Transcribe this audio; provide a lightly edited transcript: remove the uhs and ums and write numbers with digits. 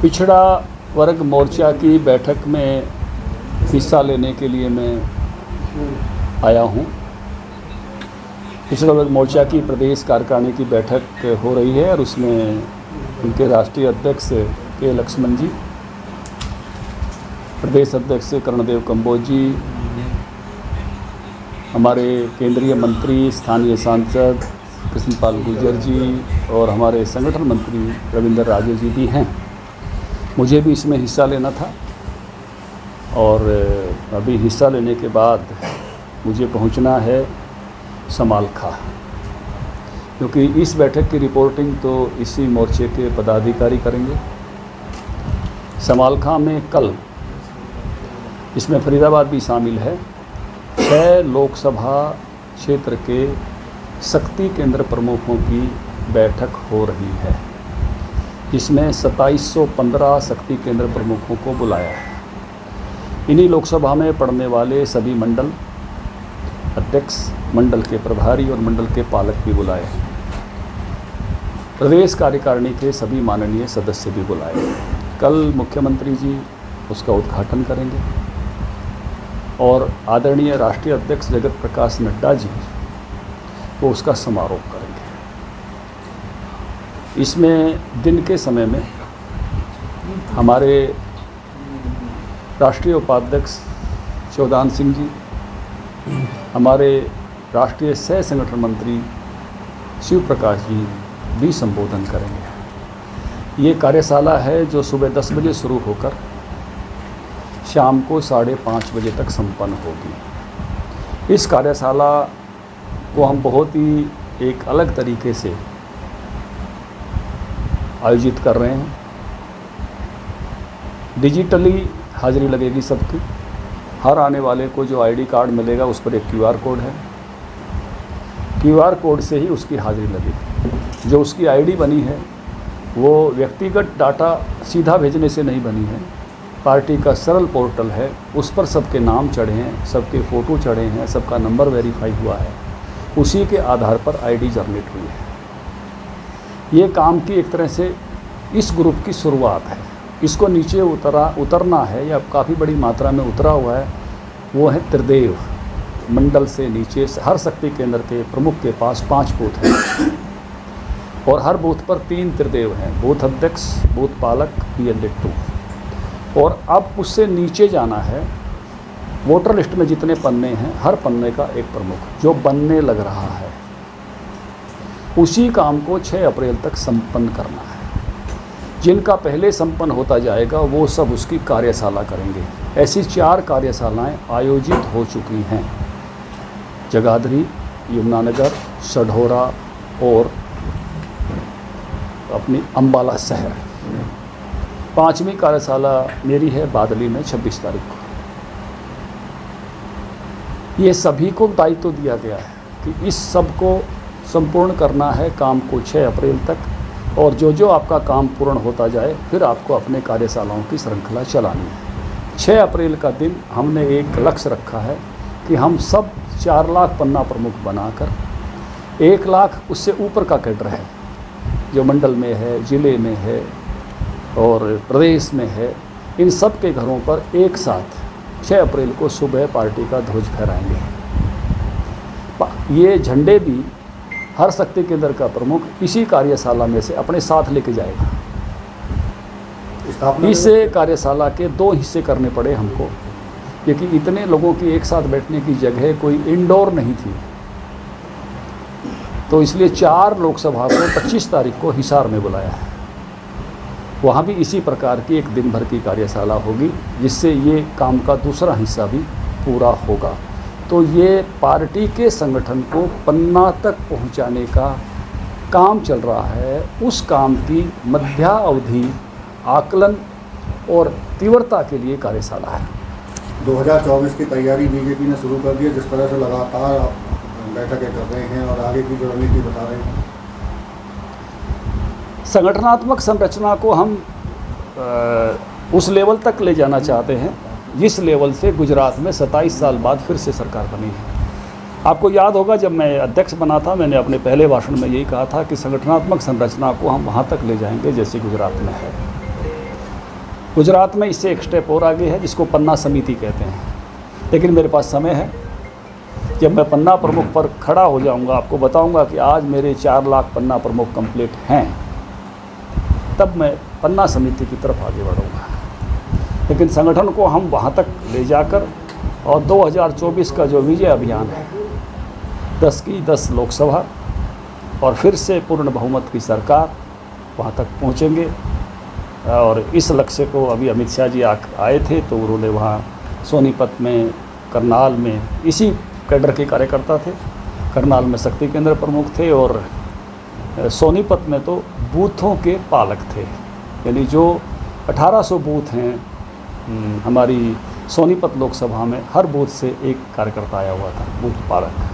पिछड़ा वर्ग मोर्चा की बैठक में हिस्सा लेने के लिए मैं आया हूं। पिछड़ा वर्ग मोर्चा की प्रदेश कार्यकारिणी की बैठक हो रही है और उसमें उनके राष्ट्रीय अध्यक्ष के लक्ष्मण जी, प्रदेश अध्यक्ष कर्णदेव कंबोज जी, हमारे केंद्रीय मंत्री स्थानीय सांसद कृष्णपाल गुर्जर जी और हमारे संगठन मंत्री रविंद्र राजे जी भी हैं। मुझे भी इसमें हिस्सा लेना था और अभी हिस्सा लेने के बाद मुझे पहुंचना है समालखा, क्योंकि इस बैठक की रिपोर्टिंग तो इसी मोर्चे के पदाधिकारी करेंगे। समालखा में कल, इसमें फरीदाबाद भी शामिल है, 6 लोकसभा क्षेत्र के शक्ति केंद्र प्रमुखों की बैठक हो रही है, जिसमें 2715 शक्ति केंद्र प्रमुखों को बुलाया है। इन्हीं लोकसभा में पढ़ने वाले सभी मंडल अध्यक्ष, मंडल के प्रभारी और मंडल के पालक भी बुलाए हैं। प्रदेश कार्यकारिणी के सभी माननीय सदस्य भी बुलाए हैं। कल मुख्यमंत्री जी उसका उद्घाटन करेंगे और आदरणीय राष्ट्रीय अध्यक्ष जगत प्रकाश नड्डा जी वो उसका समारोह करेंगे। इसमें दिन के समय में हमारे राष्ट्रीय उपाध्यक्ष चौदान सिंह जी, हमारे राष्ट्रीय सह संगठन मंत्री शिव प्रकाश जी भी संबोधन करेंगे। ये कार्यशाला है जो सुबह 10 बजे शुरू होकर शाम को 5:30 बजे तक संपन्न होगी। इस कार्यशाला को हम बहुत ही एक अलग तरीके से आयोजित कर रहे हैं। डिजिटली हाजिरी लगेगी सबकी। हर आने वाले को जो आईडी कार्ड मिलेगा उस पर एक क्यूआर कोड है। क्यूआर कोड से ही उसकी हाजिरी लगेगी। जो उसकी आईडी बनी है वो व्यक्तिगत डाटा सीधा भेजने से नहीं बनी है। पार्टी का सरल पोर्टल है, उस पर सबके नाम चढ़े हैं, सबके फ़ोटो चढ़े हैं, सबका नंबर वेरीफाई हुआ है। उसी के आधार पर आईडी जनरेट हुई है। ये काम की एक तरह से इस ग्रुप की शुरुआत है। इसको नीचे उतरना है या काफ़ी बड़ी मात्रा में उतरा हुआ है। वो है त्रिदेव। मंडल से नीचे हर शक्ति केंद्र के प्रमुख के पास 5 बूथ हैं और हर बूथ पर 3 त्रिदेव हैं, बूथ अध्यक्ष, बूथ पालक, PLA2। और अब उससे नीचे जाना है। वोटर लिस्ट में जितने पन्ने हैं, हर पन्ने का एक प्रमुख जो बनने लग रहा है। उसी काम को 6 अप्रैल तक संपन्न करना है। जिनका पहले संपन्न होता जाएगा वो सब उसकी कार्यशाला करेंगे। ऐसी 4 कार्यशालाएं आयोजित हो चुकी हैं, जगाधरी, यमुनानगर, सढौरा और अपनी अम्बाला शहर। 5वीं कार्यशाला मेरी है बादली में 26 तारीख को। ये सभी को दायित्व दिया गया है कि इस सब को संपूर्ण करना है काम को 6 अप्रैल तक, और जो आपका काम पूर्ण होता जाए फिर आपको अपने कार्यशालाओं की श्रृंखला चलानी है। 6 अप्रैल का दिन हमने एक लक्ष्य रखा है कि हम सब 4 लाख पन्ना प्रमुख बनाकर 1 लाख उससे ऊपर का कैडर है जो मंडल में है, ज़िले में है और प्रदेश में है, इन सब के घरों पर एक साथ 6 अप्रैल को सुबह पार्टी का ध्वज फहराएंगे। ये झंडे भी हर शक्ति केंद्र का प्रमुख इसी कार्यशाला में से अपने साथ लेके जाएगा। इस कार्यशाला के 2 हिस्से करने पड़े हमको, क्योंकि इतने लोगों की एक साथ बैठने की जगह कोई इंडोर नहीं थी। तो इसलिए 4 लोकसभा को 25 तारीख को हिसार में बुलाया है। वहाँ भी इसी प्रकार की एक दिन भर की कार्यशाला होगी, जिससे ये काम का दूसरा हिस्सा भी पूरा होगा। तो ये पार्टी के संगठन को पन्ना तक पहुंचाने का काम चल रहा है। उस काम की मध्यावधि आकलन और तीव्रता के लिए कार्यशाला है। 2024 की तैयारी बीजेपी ने शुरू कर दी है, जिस तरह से लगातार बैठकें कर रहे हैं और आगे की जो रणनीति बता रहे हैं। संगठनात्मक संरचना को हम उस लेवल तक ले जाना चाहते हैं जिस लेवल से गुजरात में 27 साल बाद फिर से सरकार बनी है। आपको याद होगा जब मैं अध्यक्ष बना था, मैंने अपने पहले भाषण में यही कहा था कि संगठनात्मक संरचना को हम वहाँ तक ले जाएंगे जैसे गुजरात में है। गुजरात में इससे एक स्टेप और आगे है जिसको पन्ना समिति कहते हैं, लेकिन मेरे पास समय है। जब मैं पन्ना प्रमुख पर खड़ा हो जाऊंगा, आपको बताऊंगा कि आज मेरे 4 लाख पन्ना प्रमुख कंप्लीट हैं, तब मैं पन्ना समिति की तरफ आगे बढ़ूंगा। लेकिन संगठन को हम वहाँ तक ले जाकर और 2024 का जो विजय अभियान है, 10 की 10 लोकसभा और फिर से पूर्ण बहुमत की सरकार, वहाँ तक पहुँचेंगे। और इस लक्ष्य को अभी अमित शाह जी आए थे तो उन्होंने वहाँ सोनीपत में, करनाल में इसी कैडर के कार्यकर्ता थे। करनाल में शक्ति केंद्र प्रमुख थे और सोनीपत में तो बूथों के पालक थे, यानी जो 1800 बूथ हैं हमारी सोनीपत लोकसभा में, हर बूथ से एक कार्यकर्ता आया हुआ था, बूथ पालक।